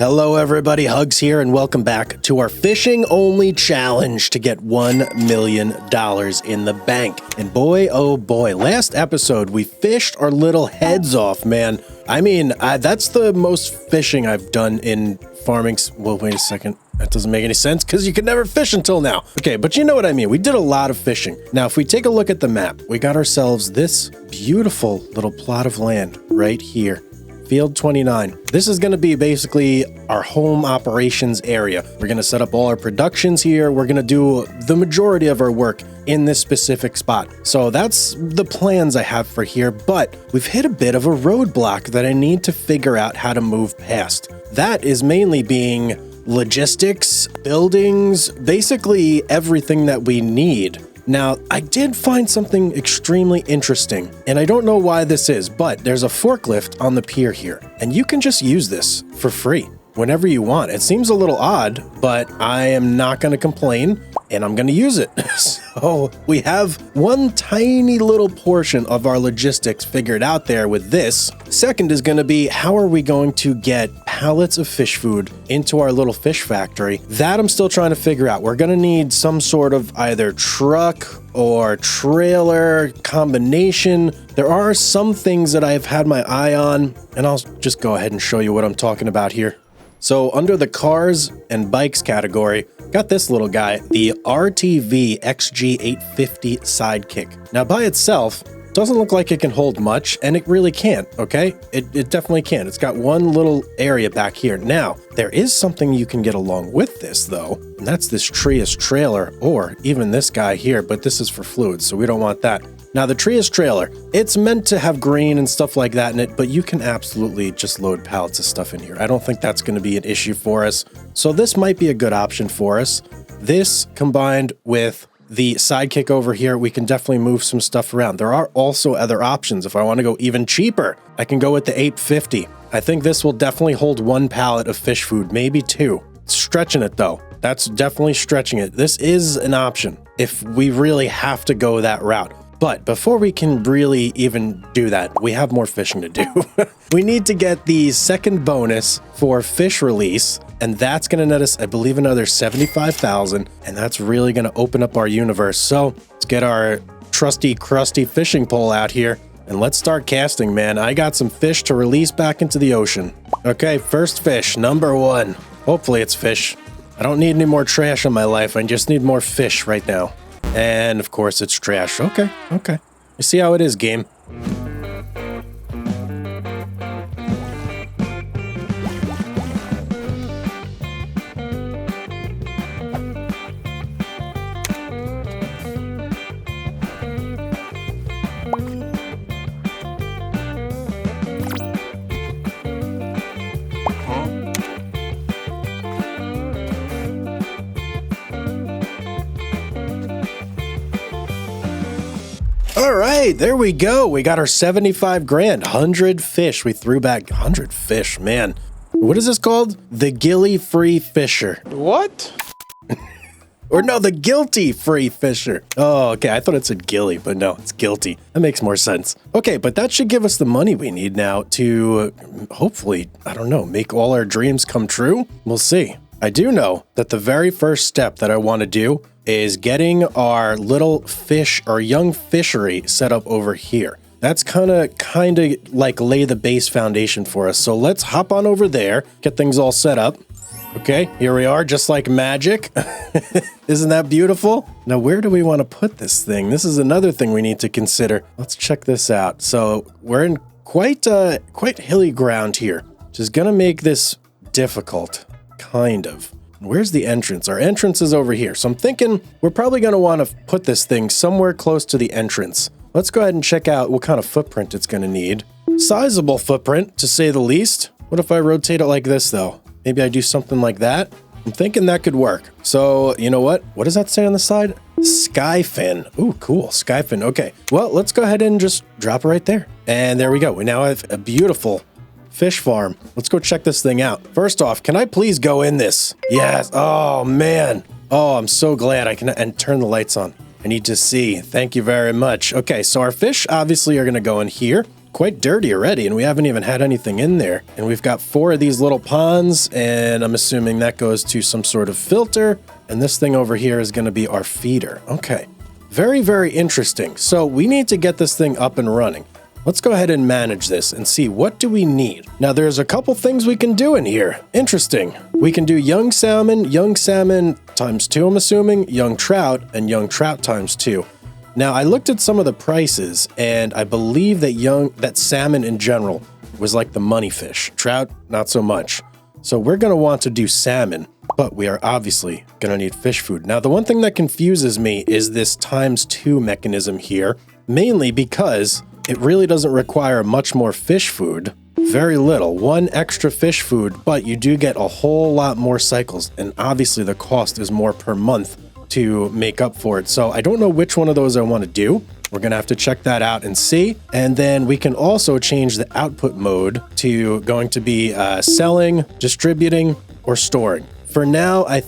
Hello everybody, Hugz here, and welcome back to our fishing only challenge to get $1 million in the bank. And boy, oh boy, last episode we fished our little heads off, man. I mean, that's the most fishing I've done in farming. Well, wait a second. That doesn't make any sense because you could never fish until now. Okay, but you know what I mean. We did a lot of fishing. Now, if we take a look at the map, we got ourselves this beautiful little plot of land right here. Field 29. This is going to be basically our home operations area. We're going to set up all our productions here. We're going to do the majority of our work in this specific spot. So that's the plans I have for here, but we've hit a bit of a roadblock that I need to figure out how to move past. That is mainly being logistics, buildings, basically everything that we need. Now, I did find something extremely interesting, and I don't know why this is, but there's a forklift on the pier here, and you can just use this for free whenever you want. It seems a little odd, but I am not going to complain, and I'm going to use it. So we have one tiny little portion of our logistics figured out there with this. Second is going to be, how are we going to get pallets of fish food into our little fish factory? That I'm still trying to figure out. We're going to need some sort of either truck or trailer combination. There are some things that I've had my eye on, and I'll just go ahead and show you what I'm talking about here. So under the cars and bikes category, got this little guy, the RTV XG850 Sidekick. Now by itself, doesn't look like it can hold much, and it really can't, okay? It definitely can. It's got one little area back here. Now, there is something you can get along with this, though, and that's this Trias trailer, or even this guy here, but this is for fluids, so we don't want that. Now, the Trias trailer, it's meant to have grain and stuff like that in it, but you can absolutely just load pallets of stuff in here. I don't think that's going to be an issue for us, so this might be a good option for us. This, combined with the Sidekick over here, we can definitely move some stuff around. There are also other options. If I want to go even cheaper, I can go with the 850. I think this will definitely hold one pallet of fish food, maybe two. Stretching it though. That's definitely stretching it. This is an option if we really have to go that route. But before we can really even do that, we have more fishing to do. We need to get the second bonus for fish release, and that's going to net us, I believe, another 75,000, and that's really going to open up our universe. So let's get our trusty, crusty fishing pole out here, and let's start casting, man. I got some fish to release back into the ocean. Okay, first fish, number one. Hopefully it's fish. I don't need any more trash in my life. I just need more fish right now. And of course it's trash. Okay. You see how it is, game. All right, there we go. We got our 75 grand, 100 fish. We threw back 100 fish, man. What is this called? The Gilly Free Fisher. What? Or no, the Guilty Free Fisher. Oh, okay. I thought it said Gilly, but no, it's Guilty. That makes more sense. Okay, but that should give us the money we need now to hopefully, I don't know, make all our dreams come true. We'll see. I do know that the very first step that I want to do is getting our little fish or young fishery set up over here. That's kind of like lay the base foundation for us. So let's hop on over there, get things all set up. Okay, here we are, just like magic. Isn't that beautiful? Now, where do we want to put this thing? This is another thing we need to consider. Let's check this out. So we're in quite hilly ground here, which is going to make this difficult, kind of. Where's the entrance? Our entrance is over here. So I'm thinking we're probably going to want to put this thing somewhere close to the entrance. Let's go ahead and check out what kind of footprint it's going to need. Sizable footprint, to say the least. What if I rotate it like this, though? Maybe I do something like that? I'm thinking that could work. So, you know what? What does that say on the side? Skyfin. Ooh, cool. Skyfin. Okay. Well, let's go ahead and just drop it right there. And there we go. We now have a beautiful fish farm. Let's go check this thing out. First off, can I please go in this? Yes. Oh, man. Oh, I'm so glad I can and turn the lights on. I need to see. Thank you very much. Okay, so our fish obviously are going to go in here. quite dirty already, and we haven't even had anything in there. And we've got 4 of these little ponds, and I'm assuming that goes to some sort of filter. And this thing over here is going to be our feeder. Okay. Very, very interesting. So we need to get this thing up and running. Let's go ahead and manage this and see what do we need. Now there's a couple things we can do in here. Interesting. We can do young salmon times 2, I'm assuming, young trout, and young trout times 2. Now I looked at some of the prices, and I believe that salmon in general was like the money fish. Trout, not so much. So we're going to want to do salmon, but we are obviously going to need fish food. Now the one thing that confuses me is this times 2 mechanism here, mainly because it really doesn't require much more fish food. Very little. 1 extra fish food, but you do get a whole lot more cycles, and obviously the cost is more per month to make up for it. So I don't know which one of those I want to do. We're going to have to check that out and see. And then we can also change the output mode to going to be selling, distributing, or storing. For now, I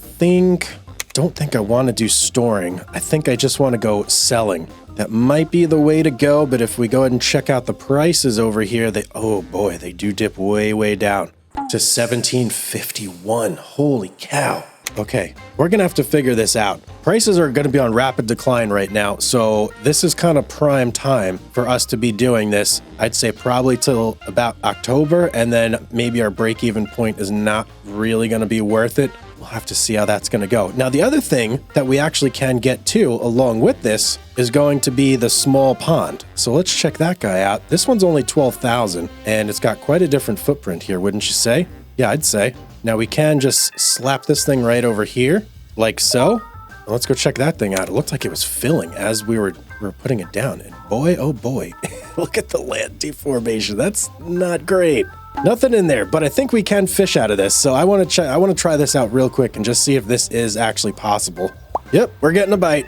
don't think I want to do storing. I think I just want to go selling. That might be the way to go, but if we go ahead and check out the prices over here, oh boy, they do dip way, way down to $17.51. Holy cow. Okay, we're going to have to figure this out. Prices are going to be on rapid decline right now, so this is kind of prime time for us to be doing this. I'd say probably till about October, and then maybe our break-even point is not really going to be worth it. We'll have to see how that's going to go. Now, the other thing that we actually can get to along with this is going to be the small pond. So let's check that guy out. This one's only 12,000, and it's got quite a different footprint here, wouldn't you say? Yeah, I'd say. Now we can just slap this thing right over here, like so. Let's go check that thing out. It looked like it was filling as we were putting it down. And boy, oh boy, look at the land deformation. That's not great. Nothing in there, but I think we can fish out of this. So I want to try this out real quick and just see if this is actually possible. Yep, we're getting a bite.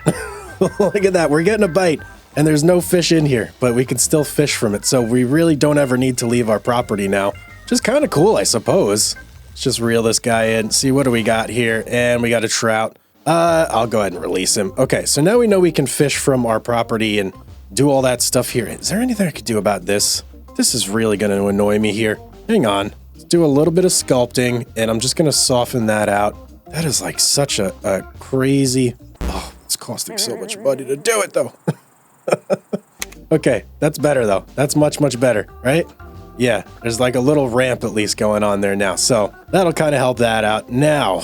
Look at that, we're getting a bite. And there's no fish in here, but we can still fish from it. So we really don't ever need to leave our property now. Which is kind of cool, I suppose. Let's just reel this guy in, see what do we got here. And we got a trout. I'll go ahead and release him. Okay, so now we know we can fish from our property and do all that stuff here. Is there anything I could do about this? This is really going to annoy me here. Hang on. Let's do a little bit of sculpting, and I'm just going to soften that out. That is like such a crazy... Oh, it's costing so much money to do it, though. Okay, that's better, though. That's much, much better, right? Yeah, there's like a little ramp at least going on there now. So that'll kind of help that out. Now,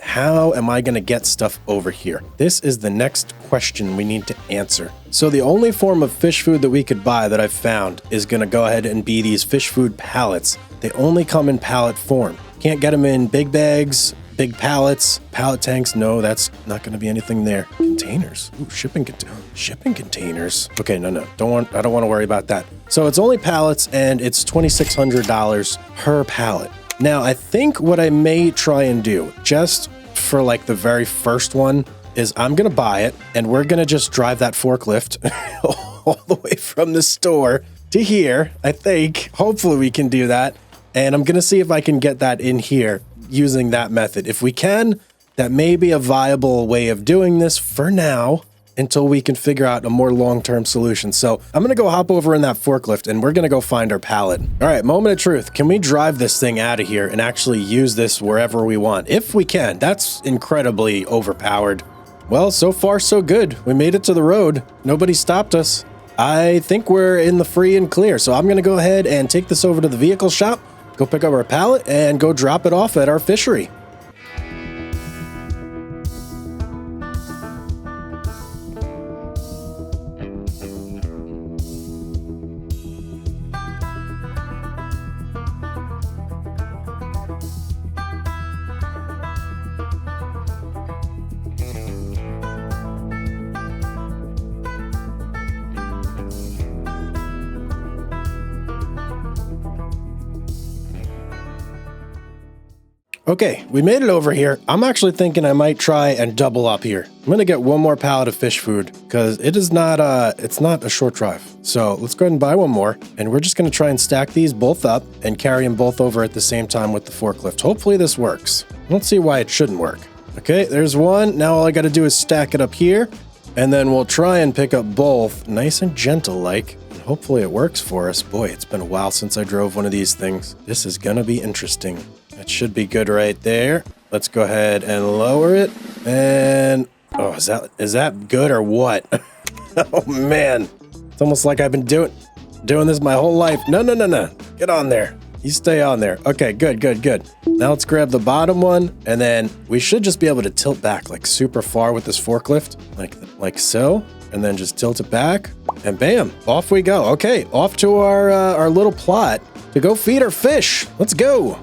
how am I going to get stuff over here? This is the next question we need to answer. So the only form of fish food that we could buy that I've found is going to go ahead and be these fish food pallets. They only come in pallet form. Can't get them in big bags, big pallets, pallet tanks. No, that's not going to be anything there. Containers. Ooh, shipping containers. Okay, no. I don't want to worry about that. So it's only pallets, and it's $2,600 per pallet. Now, I think what I may try and do, just for like the very first one, is I'm going to buy it, and we're going to just drive that forklift all the way from the store to here, I think. Hopefully we can do that. And I'm going to see if I can get that in here using that method. If we can, that may be a viable way of doing this for now until we can figure out a more long-term solution. So I'm going to go hop over in that forklift and we're going to go find our pallet. All right, moment of truth. Can we drive this thing out of here and actually use this wherever we want? If we can. That's incredibly overpowered. Well, so far so good. We made it to the road. Nobody stopped us. I think we're in the free and clear. So I'm going to go ahead and take this over to the vehicle shop, go pick up our pallet, and go drop it off at our fishery. Okay, we made it over here. I'm actually thinking I might try and double up here. I'm gonna get one more pallet of fish food because it is not it's not a short drive. So let's go ahead and buy one more, and we're just gonna try and stack these both up and carry them both over at the same time with the forklift. Hopefully this works. I don't see why it shouldn't work. Okay, there's one. Now all I gotta do is stack it up here, and then we'll try and pick up both nice and gentle like. hopefully it works for us. Boy, it's been a while since I drove one of these things. This is gonna be interesting. It should be good right there. Let's go ahead and lower it. And, oh, is that good or what? Oh, man. It's almost like I've been doing this my whole life. No. Get on there. You stay on there. Okay, good. Now let's grab the bottom one, and then we should just be able to tilt back like super far with this forklift, like so, and then just tilt it back, and bam, off we go. Okay, off to our little plot to go feed our fish. Let's go.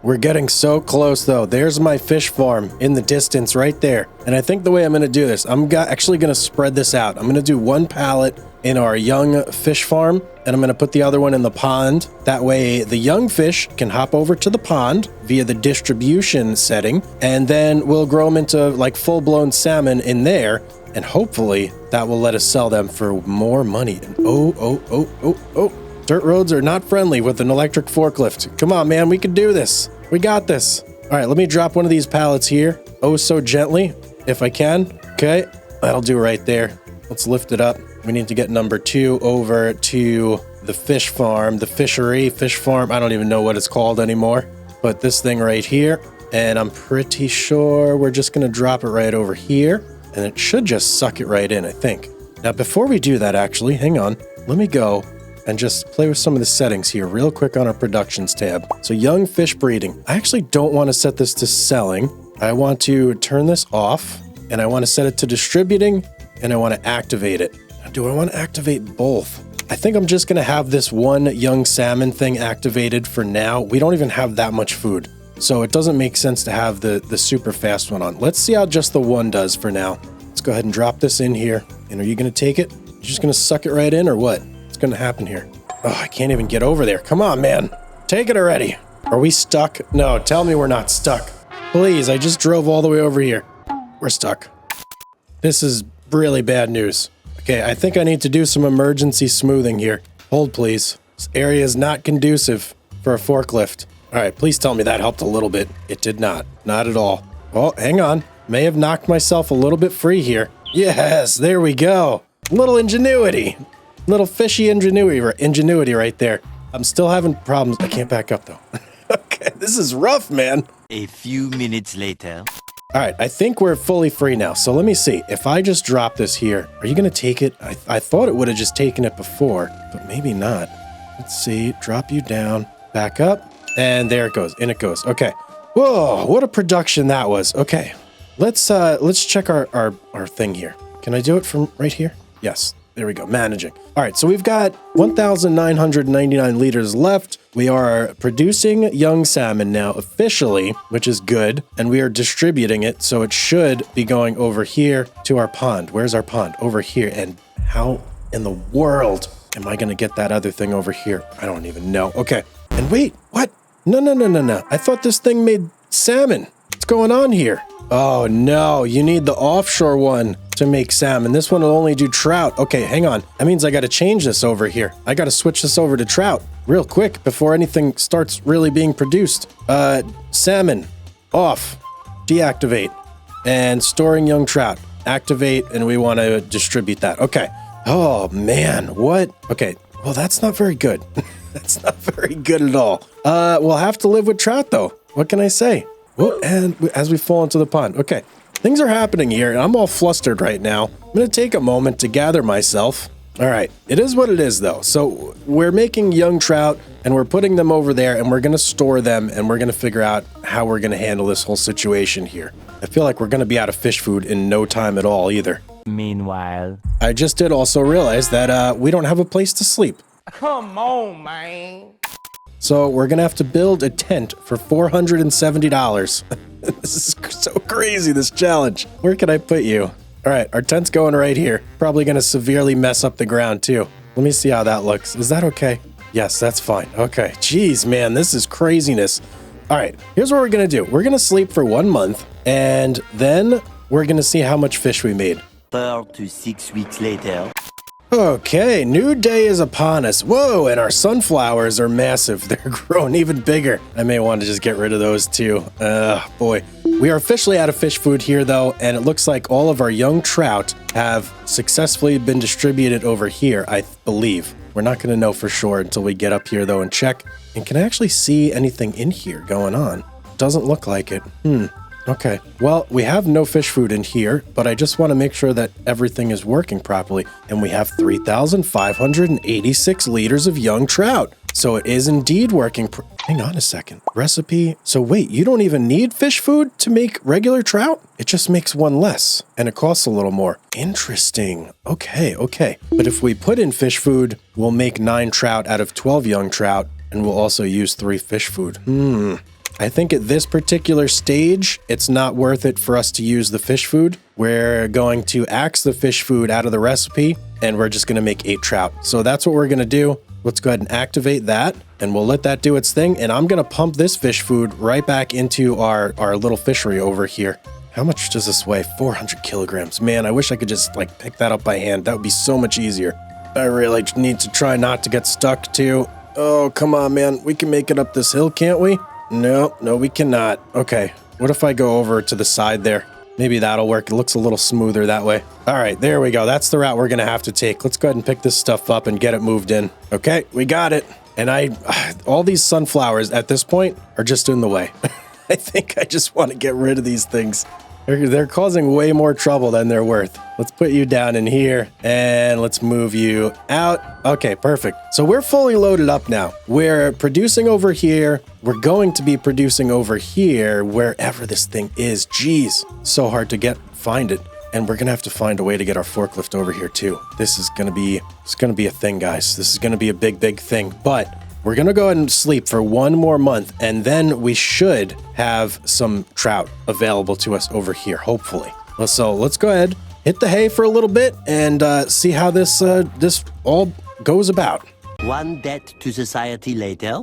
We're getting so close though. There's my fish farm in the distance right there. And I think the way I'm going to do this, I'm actually going to spread this out. I'm going to do one pallet in our young fish farm, and I'm going to put the other one in the pond. That way the young fish can hop over to the pond via the distribution setting, and then we'll grow them into like full-blown salmon in there, and hopefully that will let us sell them for more money. And oh. Dirt roads are not friendly with an electric forklift. Come on, man, we can do this. We got this. All right, let me drop one of these pallets here. Oh, so gently, if I can. Okay, that'll do right there. Let's lift it up. We need to get number 2 over to the fish farm, the fishery, fish farm. I don't even know what it's called anymore. But this thing right here, and I'm pretty sure we're just gonna drop it right over here, and it should just suck it right in, I think. Now, before we do that, actually, hang on. Let me go and just play with some of the settings here real quick on our productions tab. So young fish breeding. I actually don't want to set this to selling. I want to turn this off, and I want to set it to distributing, and I want to activate it. Do I want to activate both? I think I'm just going to have this one young salmon thing activated for now. We don't even have that much food, so it doesn't make sense to have the super fast one on. Let's see how just the one does for now. Let's go ahead and drop this in here. And are you going to take it? You're just going to suck it right in, or what? Going to happen here? Oh, I can't even get over there. Come on, man. Take it already. Are we stuck? No, tell me we're not stuck. Please, I just drove all the way over here. We're stuck. This is really bad news. Okay, I think I need to do some emergency smoothing here. Hold, please. This area is not conducive for a forklift. All right, please tell me that helped a little bit. It did not. Not at all. Oh, hang on. May have knocked myself a little bit free here. Yes, there we go. Little ingenuity. Little fishy ingenuity right there. I'm still having problems. I can't back up though. Okay, this is rough, man. A few minutes later. All right, I think we're fully free now. So let me see. If I just drop this here, are you going to take it? I thought it would have just taken it before, but maybe not. Let's see. Drop you down. Back up. And there it goes. In it goes. Okay. Whoa, what a production that was. Okay. Let's check our thing here. Can I do it from right here? Yes. There we go, managing. All right, so we've got 1,999 liters left. We are producing young salmon now officially, which is good, and we are distributing it, so it should be going over here to our pond. Where's our pond? Over here. And how in the world am I gonna get that other thing over here? I don't even know. Okay, and wait, what? No. I thought this thing made salmon. What's going on here? Oh no, you need the offshore one to make salmon. This one will only do trout. Okay, hang on. That means I got to change this over here. I got to switch this over to trout real quick before anything starts really being produced. Salmon, off, deactivate, and storing young trout, activate, and we want to distribute that. Okay. Oh man, what? Okay, well that's not very good. That's not very good at all. We'll have to live with trout though. What can I say? Oh, and as we fall into the pond. Okay, things are happening here, and I'm all flustered right now. I'm going to take a moment to gather myself. All right, it is what it is, though. So we're making young trout, and we're putting them over there, and we're going to store them, and we're going to figure out how we're going to handle this whole situation here. I feel like we're going to be out of fish food in no time at all, either. Meanwhile, I just did also realize that we don't have a place to sleep. Come on, man. So we're going to have to build a tent for $470. This is so crazy, this challenge. Where can I put you? All right, our tent's going right here. Probably going to severely mess up the ground, too. Let me see how that looks. Is that okay? Yes, that's fine. Okay. Jeez, man, this is craziness. All right, here's what we're going to do. We're going to sleep for 1 month, and then we're going to see how much fish we made. 4 to 6 weeks later. Okay, new day is upon us. Whoa, and our sunflowers are massive. They're growing even bigger. I may want to just get rid of those too. Boy. We are officially out of fish food here though, and it looks like all of our young trout have successfully been distributed over here, I believe. We're not going to know for sure until we get up here though and check. And can I actually see anything in here going on? Doesn't look like it. Okay, well, we have no fish food in here, but I just want to make sure that everything is working properly. And we have 3,586 liters of young trout. So it is indeed working. Hang on a second. Recipe. So wait, you don't even need fish food to make regular trout? It just makes one less, and it costs a little more. Interesting. Okay. But if we put in fish food, we'll make 9 trout out of 12 young trout, and we'll also use 3 fish food. I think at this particular stage, it's not worth it for us to use the fish food. We're going to axe the fish food out of the recipe, and we're just going to make 8 trout. So that's what we're going to do. Let's go ahead and activate that, and we'll let that do its thing. And I'm going to pump this fish food right back into our little fishery over here. How much does this weigh? 400 kilograms. Man, I wish I could just pick that up by hand. That would be so much easier. I really need to try not to get stuck too. Oh, come on, man. We can make it up this hill, can't we? No, we cannot. Okay, what if I go over to the side there? Maybe that'll work. It looks a little smoother that way. All right, there we go. That's the route we're going to have to take. Let's go ahead and pick this stuff up and get it moved in. Okay, we got it. And all these sunflowers at this point are just in the way. I think I just want to get rid of these things. They're causing way more trouble than they're worth. Let's put you down in here and let's move you out. Okay, perfect. So we're fully loaded up now. We're producing over here. We're going to be producing over here, wherever this thing is. Jeez, so hard to find it. And we're going to have to find a way to get our forklift over here too. This is going to be a thing, guys. This is going to be a big thing. But we're going to go ahead and sleep for 1 more month, and then we should have some trout available to us over here, hopefully. So let's go ahead, hit the hay for a little bit, and see how this all goes about. 1 debt to society later.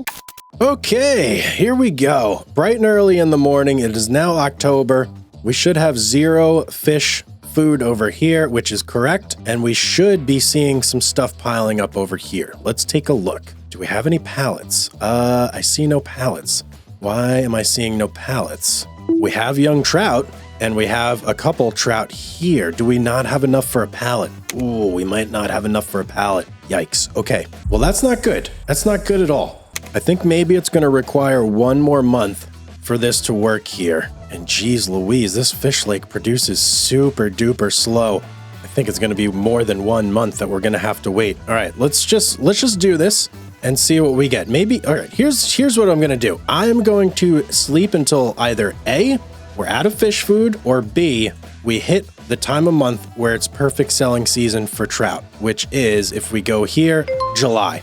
Okay, here we go. Bright and early in the morning. It is now October. We should have 0 fish food over here, which is correct, and we should be seeing some stuff piling up over here. Let's take a look. Do we have any pallets? I see no pallets. Why am I seeing no pallets? We have young trout, and we have a couple trout here. Do we not have enough for a pallet? Ooh, we might not have enough for a pallet. Yikes. Okay. Well, that's not good. That's not good at all. I think maybe it's going to require 1 more month for this to work here. And geez Louise, this fish lake produces super duper slow. I think it's going to be more than 1 month that we're going to have to wait. All right, let's just do this and see what we get. Maybe, all right, here's what I'm going to do. I'm going to sleep until either A, we're out of fish food, or B, we hit the time of month where it's perfect selling season for trout, which is, if we go here, July.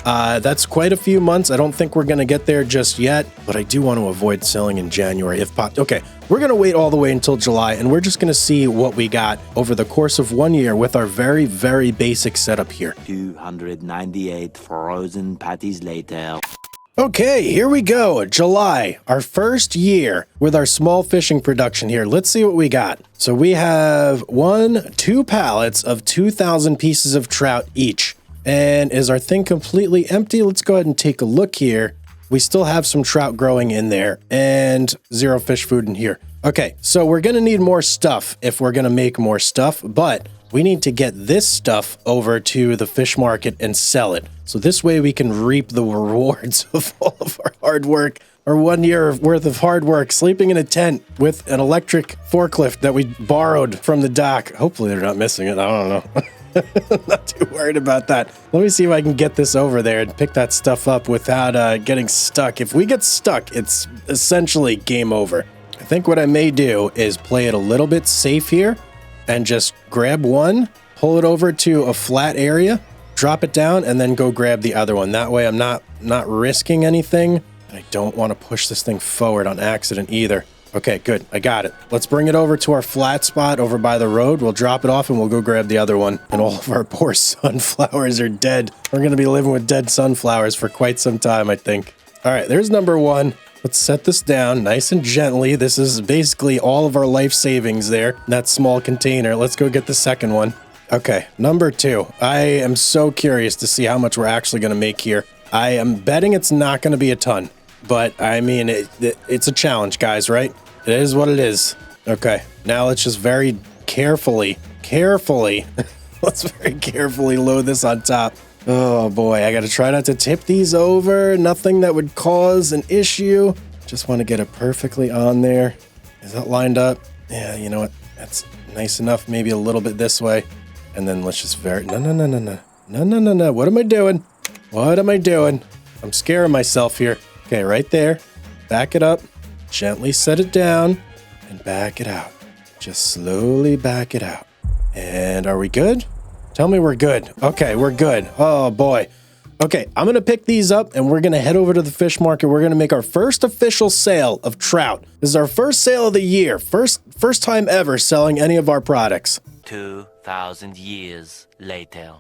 That's quite a few months. I don't think we're going to get there just yet, but I do want to avoid selling in January if possible. Okay, we're going to wait all the way until July, and we're just going to see what we got over the course of 1 year with our very, very basic setup here. 298 frozen patties later. Okay, here we go. July, our first year with our small fishing production here. Let's see what we got. So we have 2 pallets of 2,000 pieces of trout each. And is our thing completely empty? Let's go ahead and take a look here. We still have some trout growing in there and 0 fish food in here. Okay, so we're going to need more stuff if we're going to make more stuff, but we need to get this stuff over to the fish market and sell it. So this way we can reap the rewards of all of our hard work, our 1 year worth of hard work, sleeping in a tent with an electric forklift that we borrowed from the dock. Hopefully they're not missing it. I don't know. I'm not too worried about that. Let me see if I can get this over there and pick that stuff up without getting stuck. If we get stuck, it's essentially game over. I think what I may do is play it a little bit safe here and just grab one, pull it over to a flat area, drop it down, and then go grab the other one. That way I'm not risking anything. I don't want to push this thing forward on accident either. Okay, good. I got it. Let's bring it over to our flat spot over by the road. We'll drop it off and we'll go grab the other one. And all of our poor sunflowers are dead. We're going to be living with dead sunflowers for quite some time, I think. All right, there's number one. Let's set this down nice and gently. This is basically all of our life savings there in that small container. Let's go get the second one. Okay, number two. I am so curious to see how much we're actually going to make here. I am betting it's not going to be a ton. But, I mean, it's a challenge, guys, right? It is what it is. Okay, now let's just very carefully, let's very carefully load this on top. Oh, boy, I got to try not to tip these over. Nothing that would cause an issue. Just want to get it perfectly on there. Is that lined up? Yeah, you know what? That's nice enough. Maybe a little bit this way. And then let's just No. What am I doing? What am I doing? I'm scaring myself here. Okay, right there. Back it up. Gently set it down. And back it out. Just slowly back it out. And are we good? Tell me we're good. Okay, we're good. Oh, boy. Okay, I'm going to pick these up and we're going to head over to the fish market. We're going to make our first official sale of trout. This is our first sale of the year. First time ever selling any of our products. 2,000 years later.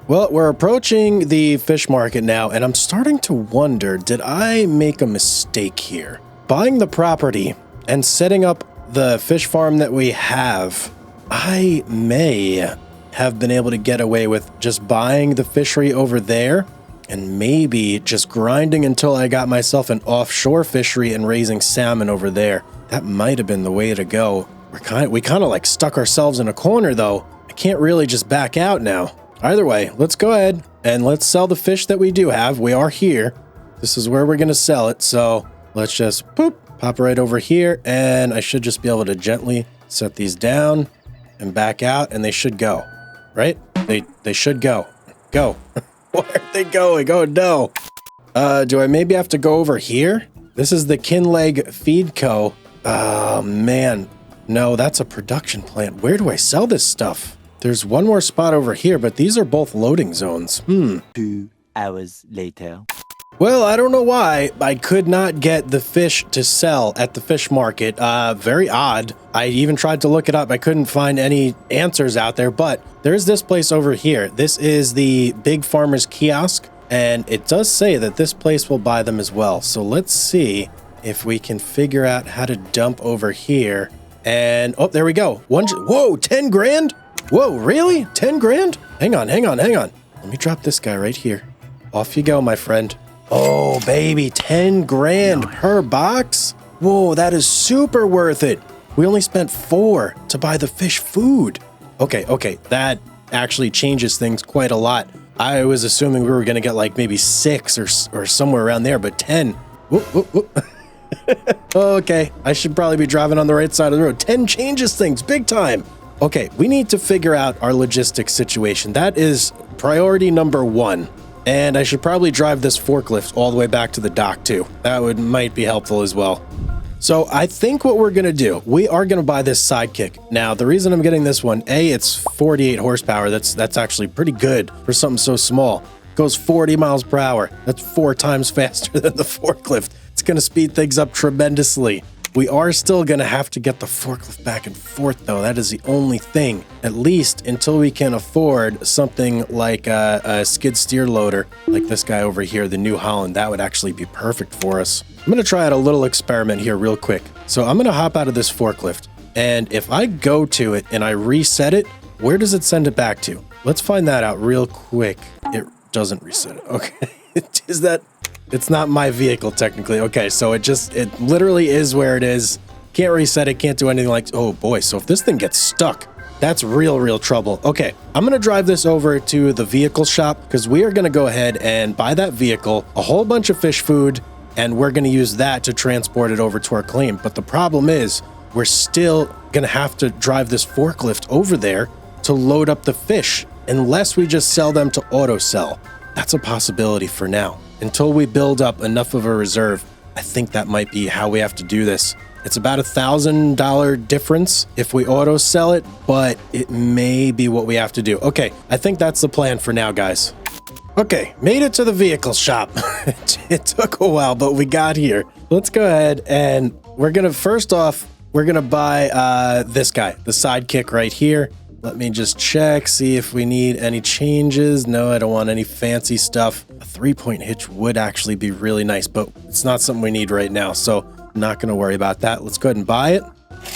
Well, we're approaching the fish market now, and I'm starting to wonder, did I make a mistake here? Buying the property and setting up the fish farm that we have, I may have been able to get away with just buying the fishery over there and maybe just grinding until I got myself an offshore fishery and raising salmon over there. That might have been the way to go. We kind of like stuck ourselves in a corner, though. I can't really just back out now. Either way, let's go ahead and let's sell the fish that we do have. We are here. This is where we're going to sell it. So let's just pop right over here. And I should just be able to gently set these down and back out. And they should go, right? They should go. Go. Where are they going? Oh, no. Do I maybe have to go over here? This is the Kinleg Feed Co. Oh, man. No, that's a production plant. Where do I sell this stuff? There's one more spot over here, but these are both loading zones. 2 hours later. Well, I don't know why I could not get the fish to sell at the fish market. Very odd. I even tried to look it up. I couldn't find any answers out there, but there's this place over here. This is the Big Farmer's Kiosk, and it does say that this place will buy them as well. So let's see if we can figure out how to dump over here. And, oh, there we go. Whoa, 10 grand? Whoa, really? 10 grand? Hang on. Let me drop this guy right here. Off you go, my friend. Oh, baby, 10 grand per box? Whoa, that is super worth it. We only spent 4 to buy the fish food. Okay, that actually changes things quite a lot. I was assuming we were going to get like maybe 6 or somewhere around there, but 10. Whoop. Okay, I should probably be driving on the right side of the road. 10 changes things big time. Okay, we need to figure out our logistics situation. That is priority number 1. And I should probably drive this forklift all the way back to the dock too. That might be helpful as well. So I think what we're going to do, we are going to buy this Sidekick. Now, the reason I'm getting this one, it's 48 horsepower. That's actually pretty good for something so small. It goes 40 miles per hour. That's 4 times faster than the forklift. It's going to speed things up tremendously. We are still going to have to get the forklift back and forth, though. That is the only thing, at least until we can afford something like a skid steer loader, like this guy over here, the New Holland. That would actually be perfect for us. I'm going to try out a little experiment here real quick. So I'm going to hop out of this forklift, and if I go to it and I reset it, where does it send it back to? Let's find that out real quick. It doesn't reset it. Okay. Is that... It's not my vehicle, technically. Okay, so it literally is where it is. Can't reset it, can't do anything like... Oh, boy, so if this thing gets stuck, that's real trouble. Okay, I'm going to drive this over to the vehicle shop because we are going to go ahead and buy that vehicle, a whole bunch of fish food, and we're going to use that to transport it over to our claim. But the problem is, we're still going to have to drive this forklift over there to load up the fish, unless we just sell them to auto sell. That's a possibility for now. Until we build up enough of a reserve, I think that might be how we have to do this. It's about $1,000 difference if we auto sell it, but it may be what we have to do. Okay, I think that's the plan for now, guys. Okay, made it to the vehicle shop. It took a while, but we got here. Let's go ahead and we're gonna, first off, we're gonna buy this guy, the sidekick right here. Let me just check, see if we need any changes. No, I don't want any fancy stuff. A 3-point hitch would actually be really nice, but it's not something we need right now, so I'm not gonna worry about that. Let's go ahead and buy it.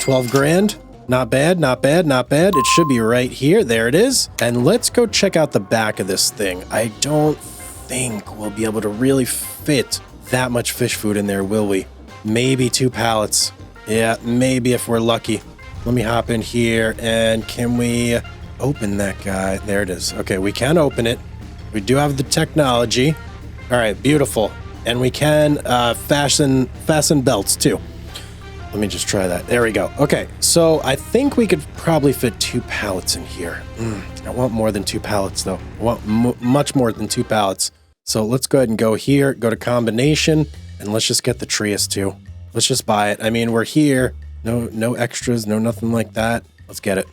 12 grand. Not bad, not bad, not bad. It should be right here. There it is. And let's go check out the back of this thing. I don't think we'll be able to really fit that much fish food in there, will we? Maybe 2 pallets. Yeah, maybe if we're lucky. Let me hop in here and can we open that guy? There it is. Okay, we can open it. We do have the technology. All right, beautiful. And we can fasten belts too. Let me just try that. There we go. Okay, so I think we could probably fit 2 pallets in here. I want more than 2 pallets though. I want much more than 2 pallets. So let's go ahead and go here, go to combination, and let's just get the Trias too. Let's just buy it. I mean, we're here. No extras, no nothing like that. Let's get it.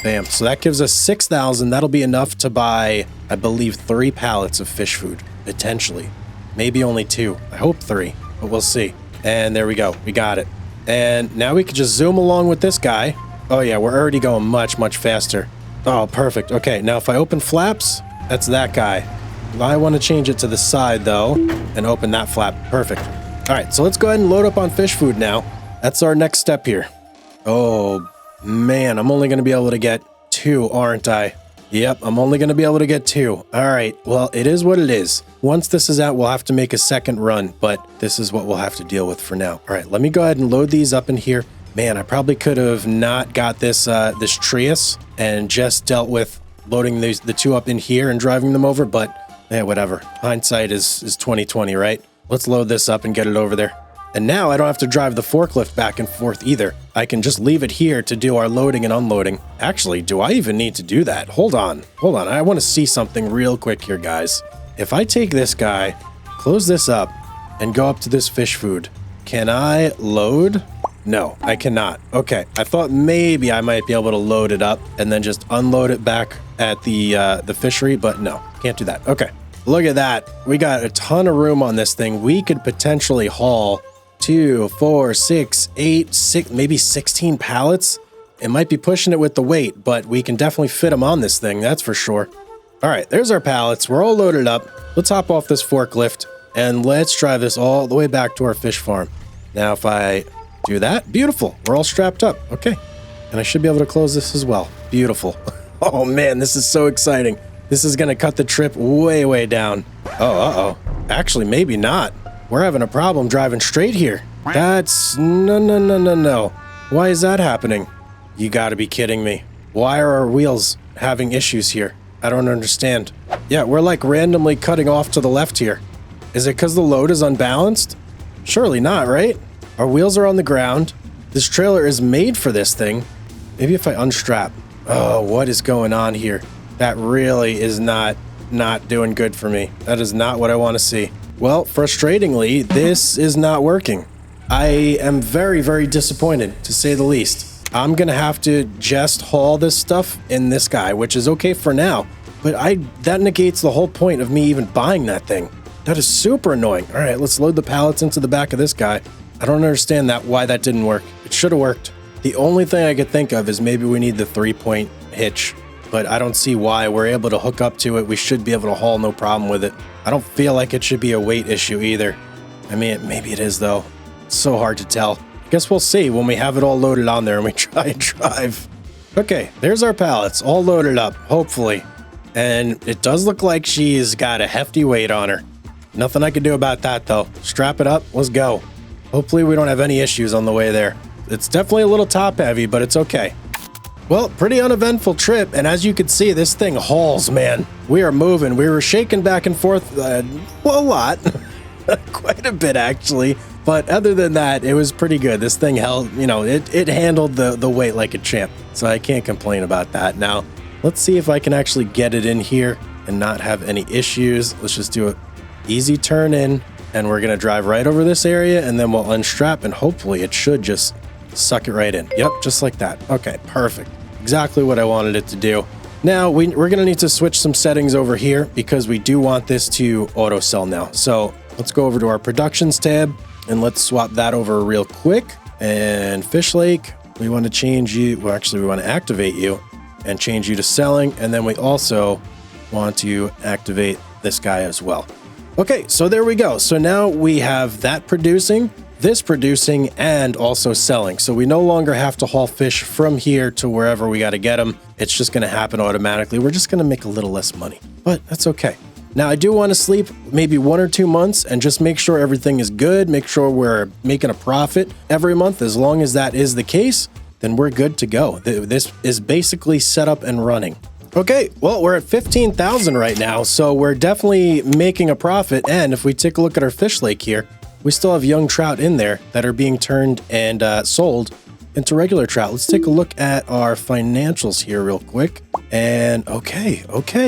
Bam. So that gives us 6,000. That'll be enough to buy, I believe, 3 pallets of fish food, potentially. Maybe only 2. I hope 3, but we'll see. And there we go. We got it. And now we can just zoom along with this guy. Oh yeah, we're already going much, much faster. Oh, perfect. Okay, now if I open flaps, that's that guy. I want to change it to the side though, and open that flap. Perfect. All right, so let's go ahead and load up on fish food now. That's our next step here. Oh man, I'm only going to be able to get 2, aren't I? Yep, I'm only going to be able to get 2. All right, well, it is what it is. Once this is out, we'll have to make a second run, but this is what we'll have to deal with for now. All right, let me go ahead and load these up in here. Man, I probably could have not got this this Trias and just dealt with loading the 2 up in here and driving them over, but yeah, whatever. Hindsight is 2020, right? Let's load this up and get it over there. And now I don't have to drive the forklift back and forth either. I can just leave it here to do our loading and unloading. Actually, do I even need to do that? Hold on. I want to see something real quick here, guys. If I take this guy, close this up, and go up to this fish food, can I load? No, I cannot. Okay, I thought maybe I might be able to load it up and then just unload it back at the fishery, but no, can't do that. Okay, look at that. We got a ton of room on this thing. We could potentially haul 2, 4, 6, 8, 6, maybe 16 pallets. It might be pushing it with the weight, but we can definitely fit them on this thing, that's for sure. All right, there's our pallets. We're all loaded up. Let's hop off this forklift and let's drive this all the way back to our fish farm. Now, if I do that, beautiful. We're all strapped up. Okay, and I should be able to close this as well. Beautiful. Oh man, this is so exciting. This is gonna cut the trip way, way down. Oh, uh-oh. Actually, maybe not. We're having a problem driving straight here. That's... No. Why is that happening? You gotta be kidding me. Why are our wheels having issues here? I don't understand. Yeah, we're like randomly cutting off to the left here. Is it because the load is unbalanced? Surely not, right? Our wheels are on the ground. This trailer is made for this thing. Maybe if I unstrap. Oh, what is going on here? That really is not doing good for me. That is not what I want to see. Well, frustratingly, this is not working. I am very, very disappointed, to say the least. I'm gonna have to just haul this stuff in this guy, which is okay for now, but that negates the whole point of me even buying that thing. That is super annoying. All right, let's load the pallets into the back of this guy. I don't understand why that didn't work. It should have worked. The only thing I could think of is maybe we need the 3-point hitch, but I don't see why. We're able to hook up to it. We should be able to haul no problem with it. I don't feel like it should be a weight issue either. I mean, maybe it is though. It's so hard to tell. Guess we'll see when we have it all loaded on there and we try and drive. Okay, there's our pallets, all loaded up, hopefully. And it does look like she's got a hefty weight on her. Nothing I can do about that though. Strap it up, let's go. Hopefully we don't have any issues on the way there. It's definitely a little top heavy, but it's okay. Well, pretty uneventful trip, and as you can see, this thing hauls, man. We are moving. We were shaking back and forth a lot. Quite a bit, actually. But other than that, it was pretty good. This thing held, it handled the weight like a champ. So I can't complain about that. Now, let's see if I can actually get it in here and not have any issues. Let's just do an easy turn in. and we're going to drive right over this area, and then we'll unstrap, and hopefully it should just suck it right in. Yep, just like that. Okay, perfect. Exactly what I wanted it to do. Now, we're going to need to switch some settings over here because we do want this to auto sell now. So let's go over to our productions tab and let's swap that over real quick. And Fish Lake, we want to change you. Well, actually, we want to activate you and change you to selling. And then we also want to activate this guy as well. Okay, so there we go. So now we have that producing, this producing, and also selling. So we no longer have to haul fish from here to wherever we got to get them. It's just going to happen automatically. We're just going to make a little less money, but that's okay. Now, I do want to sleep maybe 1 or 2 months and just make sure everything is good. Make sure we're making a profit every month. As long as that is the case, then we're good to go. This is basically set up and running. Okay, well, we're at 15,000 right now, so we're definitely making a profit. And if we take a look at our fish lake here, we still have young trout in there that are being turned and sold into regular trout. Let's take a look at our financials here real quick. And okay,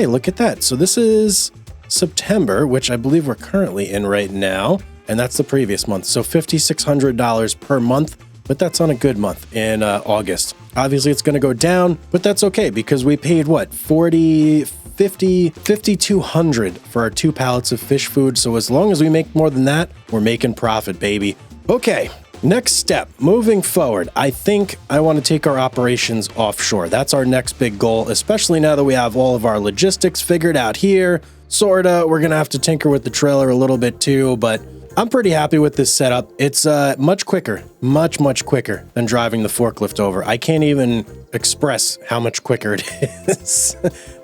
look at that. So this is September, which I believe we're currently in right now, and that's the previous month. So $5,600 per month, but that's on a good month in August. Obviously, it's going to go down, but that's okay because we paid what, $5,200 for our 2 pallets of fish food. So as long as we make more than that, we're making profit, baby. Okay, next step, moving forward, I think I want to take our operations offshore. That's our next big goal, especially now that we have all of our logistics figured out here. Sorta, we're going to have to tinker with the trailer a little bit too, but I'm pretty happy with this setup. It's much quicker, much quicker than driving the forklift over. I can't even express how much quicker it is.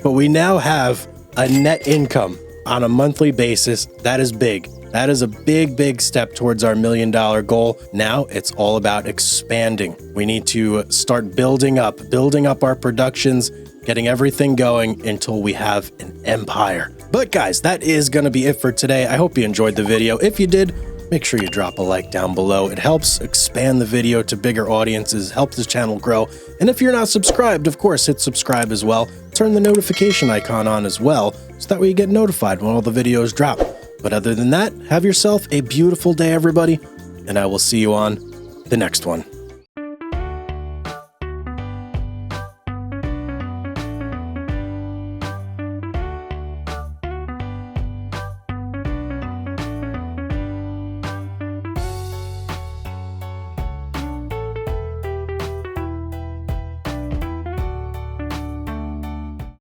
But we now have a net income on a monthly basis. That is big. That is a big step towards our $1 million goal. Now it's all about expanding. We need to start building up our productions, getting everything going until we have an empire. But guys, that is going to be it for today. I hope you enjoyed the video. If you did, make sure you drop a like down below. It helps expand the video to bigger audiences, helps the channel grow. And if you're not subscribed, of course, hit subscribe as well. Turn the notification icon on as well, so that way you get notified when all the videos drop. But other than that, have yourself a beautiful day, everybody, and I will see you on the next one.